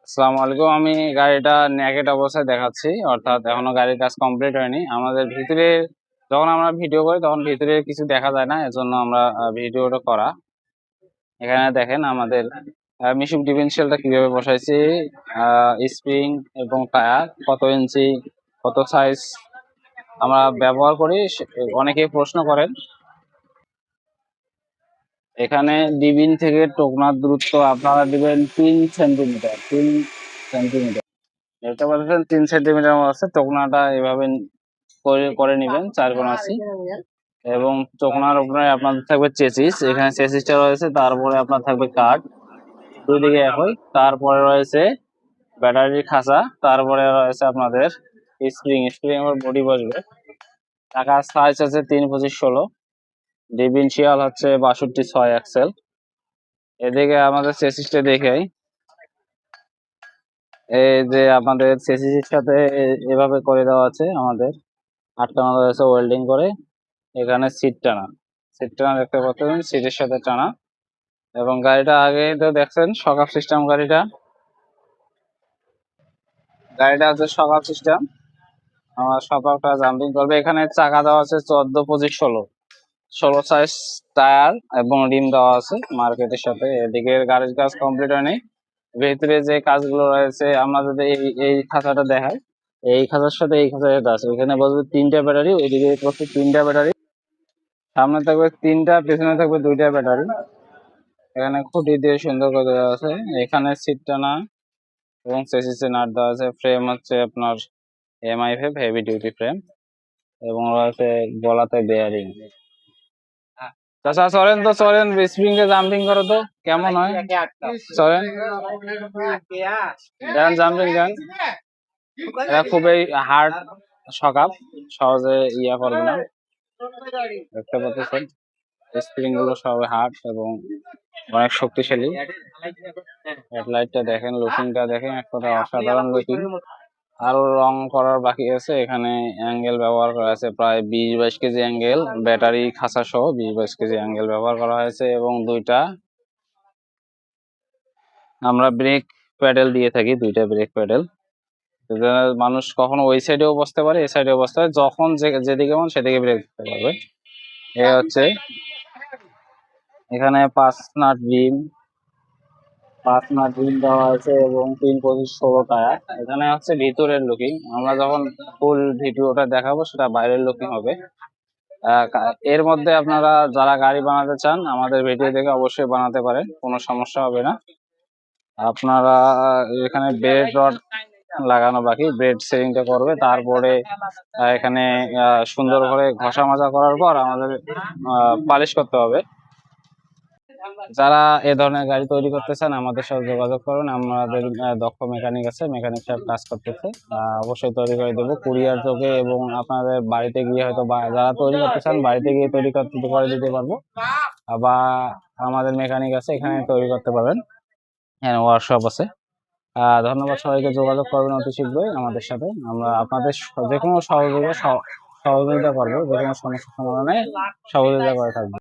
আসসালামু আলাইকুম। আমি গাড়িটা নেকেড অবস্থায় দেখাচ্ছি, অর্থাৎ এখনো গাড়ির কাজ কমপ্লিট হয়নি। আমাদের ভিতরে যখন আমরা ভিডিও করি তখন ভিতরে কিছু দেখা যায় না, এজন্য আমরা ভিডিওটা করা। এখানে দেখেন আমাদের মিশুক ডিফারেনশিয়ালটা কিভাবে বসাইছি, স্প্রিং এবং টায়ার কত ইঞ্চি কত সাইজ আমরা ব্যবহার করি, অনেকেই প্রশ্ন করেন। এখানে ডিবিন থেকে টোকনার দূরত্ব আপনারা দিবেন 3 সেন্টিমিটার। 3 সেন্টিমিটার দেখতে পাচ্ছেন, 3 সেন্টিমিটার আছে। টোকনাটা এভাবে করে নেবেন 4 কোণ 80, এবং টোকনার উপরে আপনাদের থাকবে চেসিস। এখানে চেসিসটা রয়েছে, তারপরে আপনার থাকবে কাঠ, দুই দিকে একই। তারপরে রয়েছে ব্যাটারির খাঁচা, তারপরে রয়েছে আপনাদের স্প্রিং এর বডি বসবে। টাকার সাইজ আছে 3-25-16, ডিফারেনশিয়াল হচ্ছে 62-6 অ্যাক্সেল। এদিকে আমাদের চেসিসটা দেখাই। এই যে আপনাদের চেসিসের সাথে এভাবে করে দেওয়া আছে, আমাদের আটকানো রয়েছে ওয়েল্ডিং করে। এখানে সিট টানা দেখতে পাচ্ছেন, সিটের সাথে টানা। এবং গাড়িটা আগে তো দেখছেন শক আপ সিস্টেম। গাড়িটা আছে শক আপ সিস্টেম। আমার শক আপটা জাম্পিং করবে। এখানে চাকা দেওয়া আছে 14-25-16 সাইজ টায়ার এবং রিম দেওয়া আছে মার্কেটের সাথে। এদিকে গাড়ির কাজ কমপ্লিট হয়নি। ভেতরে যে কাজগুলো রয়েছে, আমরা যদি এই খাঁচাটা দেখাই, এই খাঁচার সাথে এই খাঁচাটা আছে। এখানে বলবে 3টা ব্যাটারি, ওইদিকে 3টা ব্যাটারি, সামনে থাকবে 3টা, পেছনে থাকবে 2টা ব্যাটারি। এখানে খুঁটি দিয়ে সুন্দর করে দেওয়া আছে। এখানে সিট টানা এবং চেসিসে নাট দেওয়া আছে। ফ্রেম হচ্ছে আপনার MI5 হেভি ডিউটি ফ্রেম, এবং রয়েছে গলাতে বেয়ারিং। চাচা চলেন তো, চলেন স্প্রিং এ জাম্পিং করো তো কেমন হয়, চলেন দেন জাম্পিং দেন। এটা খুবই হার্ড শকআপ, সহজে ইয়া করবে না। দেখতে পাচ্ছেন স্প্রিং গুলো সবাই হার্ড এবং অনেক শক্তিশালী। হেডলাইটটা দেখেন, লুকিংটা দেখেন, এক কথা অসাধারণ লুকিং। আরো রং করার বাকি আছে। এখানে অ্যাঙ্গেল ব্যবহার করা আছে প্রায় 20-22 কেজি অ্যাঙ্গেল, ব্যাটারি খাঁচা সহ 20-22 কেজি অ্যাঙ্গেল ব্যবহার করা হয়েছে। এবং আমরা ব্রেক প্যাডেল দিয়ে থাকি, 2টা ব্রেক প্যাডেল। মানুষ কখনো ওই সাইডেও বসতে পারে, এই সাইডেও বসতে পারে, যখন যেদিকে মন সেদিকে ব্রেক দিতে পারবে। এ হচ্ছে এখানে 5 নাট রিম দেওয়া আছে এবং 3-25-16 টায়ার। এখানে হচ্ছে ভিতরের লুকিং। আমরা যখন ফুল ভিডিওটা দেখাবো সেটা বাইরের লুকিং হবে। এর মধ্যে আপনারা যারা গাড়ি বানাতে চান আমাদের ভিডিও দেখে অবশ্যই বানাতে পারেন, কোনো সমস্যা হবে না। আপনারা এখানে ব্রেড রড লাগানো বাকি, ব্রেড সেটিংটা করবে। তারপরে এখানে সুন্দর করে ঘষা মাজা করার পর আমাদের পালিশ করতে হবে। যারা এ ধরনের গাড়ি তৈরি করতে চান আমাদের সাথে যোগাযোগ করুন। আমাদের দক্ষ মেকানিক আছে, মেকানিক সাহেব কাজ করতেছে, অবশ্যই তৈরি করে দেবো কুরিয়ার যোগে। এবং আপনাদের বাড়িতে গিয়ে হয়তো যারা তৈরি করতে চান বাড়িতে গিয়ে তৈরি করে দিতে পারবো, বা আমাদের মেকানিক আছে, এখানে তৈরি করতে পারবেন। হ্যাঁ, ওয়ার্কশপ আছে। ধন্যবাদ সবাইকে। যোগাযোগ করবেন অতি শীঘ্রই আমাদের সাথে। আমরা আপনাদের যে কোনো সহযোগিতা করবো, যে কোনো সমস্যা সমাধানে সহযোগিতা করে থাকবো।